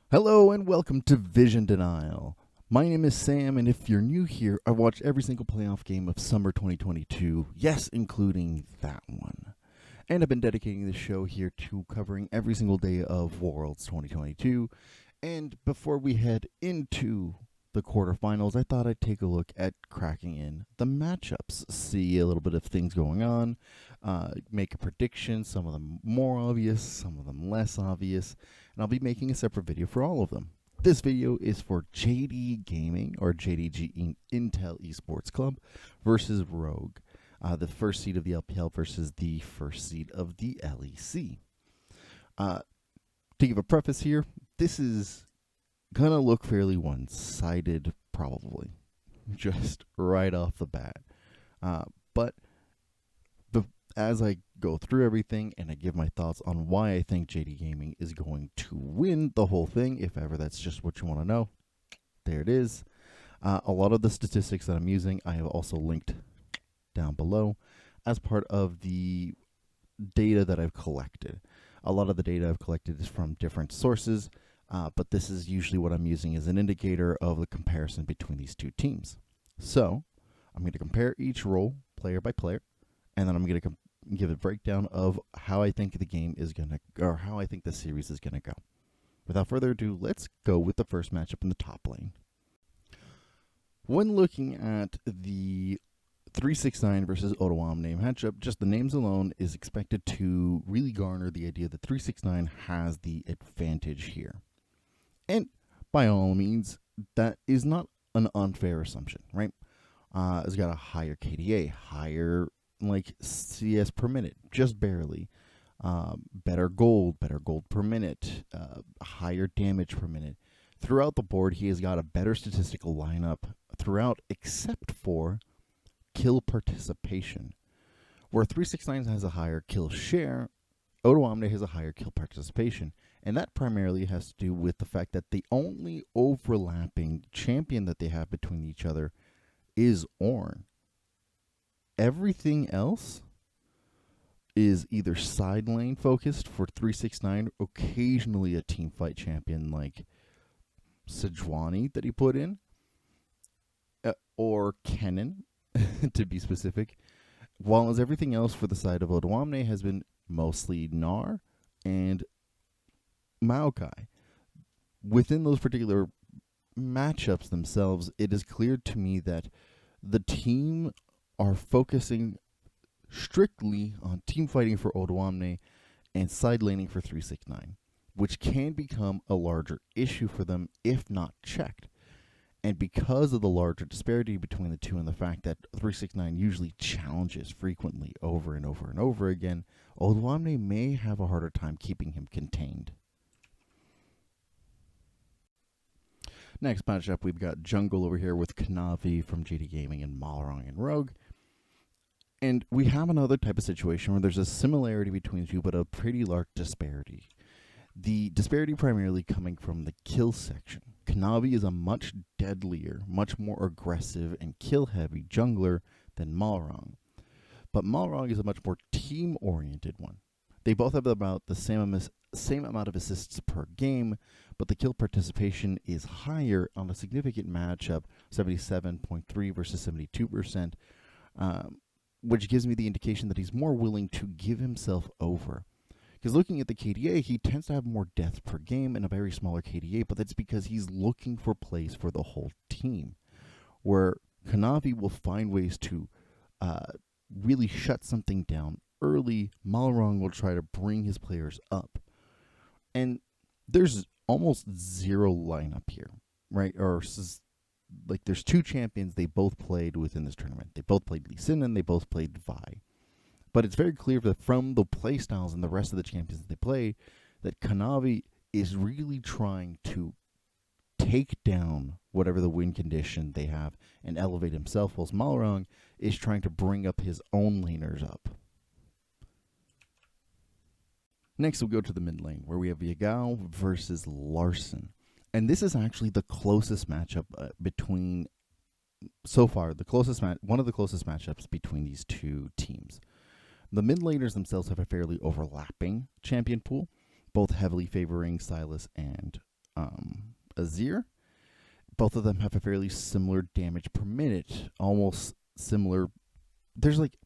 Hello and welcome to Vision Denial. My name is Sam, and if you're new here, I watch every single playoff game of summer 2022, yes, including that one. And I've been dedicating this show here to covering every single day of Worlds 2022. And before we head into the quarterfinals, I thought I'd take a look at cracking in the matchups, see a little bit of things going on, make a prediction, some of them more obvious, some of them less obvious, and I'll be making a separate video for all of them. This video is for JD Gaming, or JDG Intel Esports Club, versus Rogue, the first seed of the LPL versus the first seed of the LEC. To give a preface here, this is gonna look fairly one-sided, probably, just right off the bat. But as I go through everything and I give my thoughts on why I think JD Gaming is going to win the whole thing, if ever that's just what you want to know, there it is. A lot of the statistics that I'm using, I have also linked down below as part of the data that I've collected. A lot of the data I've collected is from different sources, but this is usually what I'm using as an indicator of the comparison between these two teams. So I'm going to compare each role player by player, and then I'm going to give a breakdown of how I think the game is going to, or how I think the series is going to go. Without further ado, let's go with the first matchup in the top lane. When looking at the 369 versus Odoamne matchup, just the names alone is expected to really garner the idea that 369 has the advantage here. And by all means, that is not an unfair assumption, right? It's got a higher KDA, higher CS per minute, just barely. Better gold per minute, higher damage per minute. Throughout the board, he has got a better statistical lineup throughout, except for kill participation. Where 369 has a higher kill share, Odoamne has a higher kill participation. And that primarily has to do with the fact that the only overlapping champion that they have between each other is Ornn. Everything else is either side lane focused for 369, occasionally a team fight champion like Sejuani that he put in, or Kennen, to be specific, while as everything else for the side of Odoamne has been mostly Gnar and Maokai. Within those particular matchups themselves, it is clear to me that the team are focusing strictly on team fighting for Odoamne and side laning for 369, which can become a larger issue for them if not checked. And because of the larger disparity between the two and the fact that 369 usually challenges frequently over and over and over again, Odoamne may have a harder time keeping him contained. Next matchup, we've got Jungle over here with Kanavi from JD Gaming and Malrang and Rogue. And we have another type of situation where there's a similarity between the two, but a pretty large disparity. The disparity primarily coming from the kill section. Kanavi is a much deadlier, much more aggressive and kill-heavy jungler than Malrang. But Malrang is a much more team-oriented one. They both have about the same amount of assists per game, but the kill participation is higher on a significant matchup, 77.3 versus 72%, which gives me the indication that he's more willing to give himself over. Because looking at the KDA, he tends to have more deaths per game and a very smaller KDA, but that's because he's looking for plays for the whole team. Where Kanavi will find ways to really shut something down early, Malrang will try to bring his players up. And there's almost zero lineup here, right? Or like there's two champions they both played within this tournament. They both played Lee Sin and they both played Vi. But it's very clear that from the playstyles and the rest of the champions that they play, that Kanavi is really trying to take down whatever the win condition they have and elevate himself, whilst Malrang is trying to bring up his own laners up. Next, we'll go to the mid lane, where we have Yagao versus Larsen. And this is actually the closest matchup between, so far, one of the closest matchups between these two teams. The mid laners themselves have a fairly overlapping champion pool, both heavily favoring Silas and Azir. Both of them have a fairly similar damage per minute, almost similar. There's like,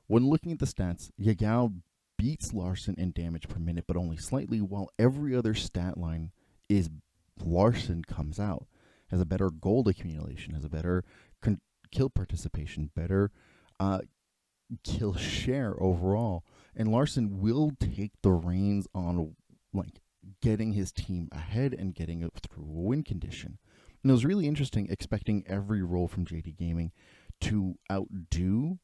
when looking at the stats, Yagao beats Larsen in damage per minute, but only slightly, while every other stat line is Larsen comes out. Has a better gold accumulation, has a better kill participation, better kill share overall. And Larsen will take the reins on like getting his team ahead and getting it through a win condition. And it was really interesting expecting every role from JD Gaming to outdo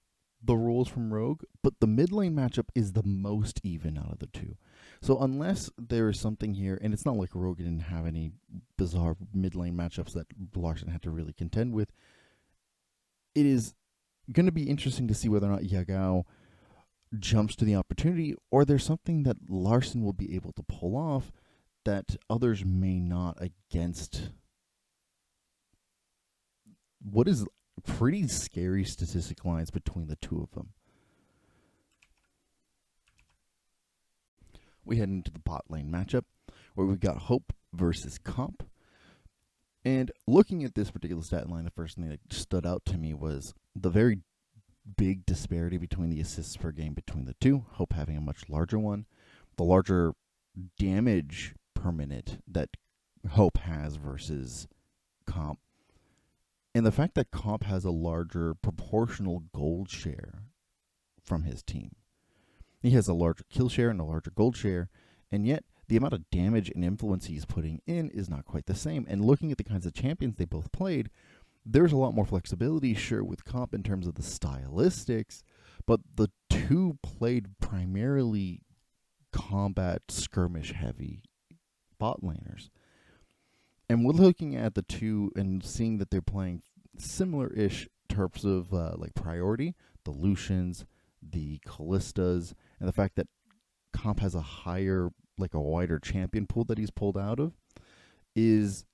the roles from Rogue, but the mid lane matchup is the most even out of the two. So unless there is something here, and it's not like Rogue didn't have any bizarre mid lane matchups that Larsen had to really contend with, it is going to be interesting to see whether or not Yagao jumps to the opportunity, or there's something that Larsen will be able to pull off that others may not against what is pretty scary statistic lines between the two of them. We head into the bot lane matchup, where we got Hope versus Comp. And looking at this particular stat line, the first thing that stood out to me was the very big disparity between the assists per game between the two. Hope having a much larger one, the larger damage per minute that Hope has versus Comp, and the fact that Comp has a larger proportional gold share from his team. He has a larger kill share and a larger gold share, and yet the amount of damage and influence he's putting in is not quite the same. And looking at the kinds of champions they both played, there's a lot more flexibility, sure, with Comp in terms of the stylistics, but the two played primarily combat skirmish heavy bot laners. And we're looking at the two and seeing that they're playing similar-ish terms of like priority, the Lucians, the Callistas, and the fact that Comp has a higher, like a wider champion pool that he's pulled out of, is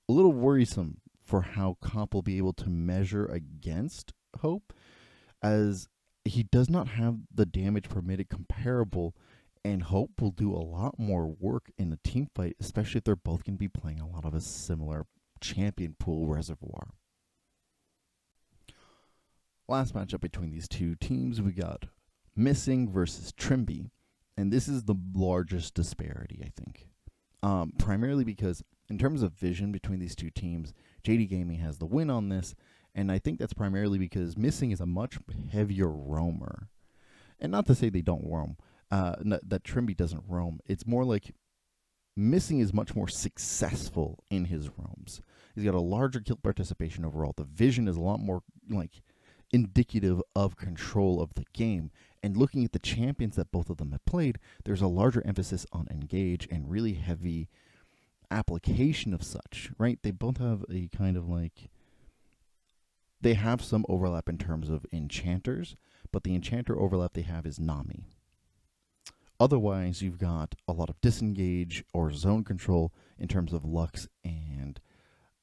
a little worrisome for how Comp will be able to measure against Hope, as he does not have the damage per minute comparable, and Hope will do a lot more work in a team fight, especially if they're both going to be playing a lot of a similar champion pool reservoir. Last matchup between these two teams, we got Missing versus Trymbi, and this is the largest disparity, I think. Primarily because in terms of vision between these two teams, JD Gaming has the win on this, and I think that's primarily because Missing is a much heavier roamer. And not to say they don't roam, that Trymbi doesn't roam. It's more like Missing is much more successful in his roams. He's got a larger kill participation overall. The vision is a lot more like indicative of control of the game. And looking at the champions that both of them have played, there's a larger emphasis on engage and really heavy application of such, right? They both have a kind of like, they have some overlap in terms of enchanters, but the enchanter overlap they have is Nami. Otherwise, you've got a lot of disengage or zone control in terms of Lux and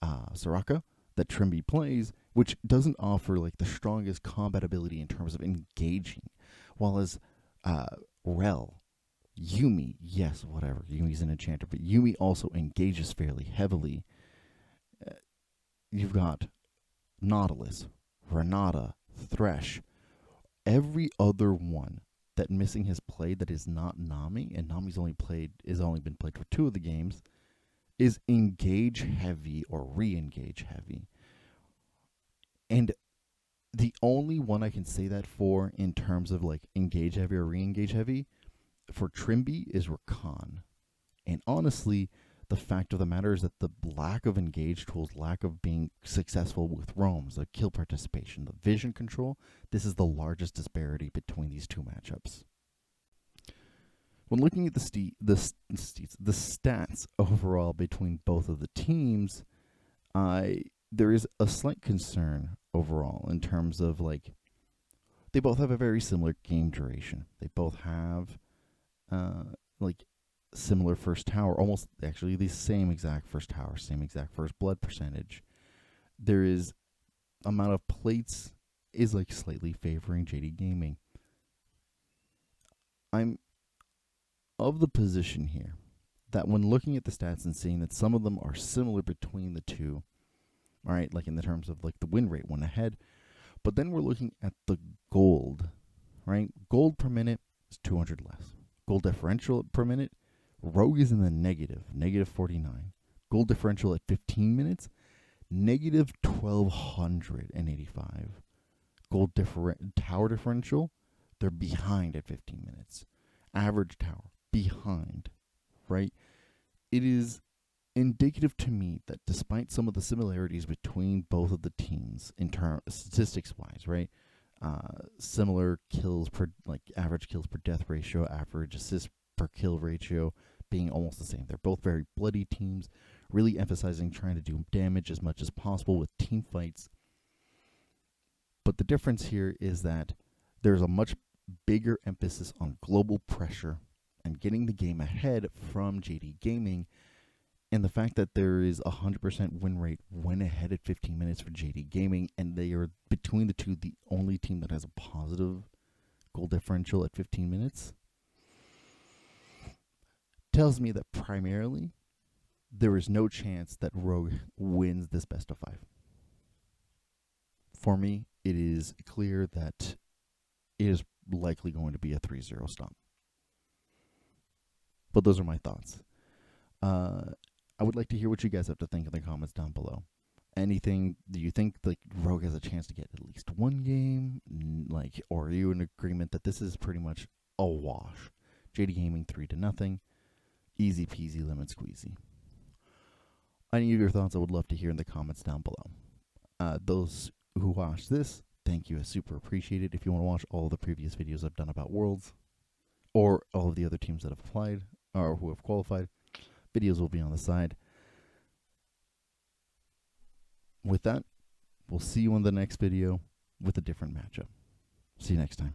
Soraka that Trymbi plays, which doesn't offer like the strongest combat ability in terms of engaging. While as Rel, Yuumi, yes, whatever, Yuumi's an enchanter, but Yuumi also engages fairly heavily. You've got Nautilus, Renata, Thresh, every other one that Missing has played that is not Nami, and Nami's only been played for 2 of the games, is engage heavy or re-engage heavy. And the only one I can say that for in terms of like engage heavy or re-engage heavy for Trymbi is Rakan. And honestly, the fact of the matter is that the lack of engage tools, lack of being successful with roams, the kill participation, the vision control, this is the largest disparity between these two matchups. When looking at the stats overall between both of the teams, there is a slight concern overall in terms of like they both have a very similar game duration. They both have like similar first tower, almost actually the same exact first tower, same exact first blood percentage. There is amount of plates is like slightly favoring JD Gaming. I'm of the position here that when looking at the stats and seeing that some of them are similar between the two, all right, like in the terms of like the win rate one ahead, but then we're looking at the gold, right? Gold per minute is 200 less. Gold differential per minute, Rogue is in the negative 49. Gold differential at 15 minutes, negative 1285. Tower differential, they're behind at 15 minutes. Average tower, behind, right? It is indicative to me that despite some of the similarities between both of the teams in terms statistics wise, right? Similar kills per, like average kills per death ratio, average assists per kill ratio being almost the same. They're both very bloody teams, really emphasizing trying to do damage as much as possible with team fights. But the difference here is that there's a much bigger emphasis on global pressure and getting the game ahead from JD Gaming, and the fact that there is a 100% win rate when ahead at 15 minutes for JD Gaming, and they are between the two the only team that has a positive goal differential at 15 minutes, tells me that primarily there is no chance that Rogue wins this best of 5. For me, it is clear that it is likely going to be a 3-0 stomp. But those are my thoughts. I would like to hear what you guys have to think in the comments down below. Anything, do you think like Rogue has a chance to get at least one game? Like, or are you in agreement that this is pretty much a wash? JD Gaming 3-0. Easy peasy lemon squeezy. Any of your thoughts I would love to hear in the comments down below. Those who watched this, thank you. I super appreciate it. If you want to watch all the previous videos I've done about Worlds, or all of the other teams that have applied or who have qualified, videos will be on the side. With that, we'll see you in the next video with a different matchup. See you next time.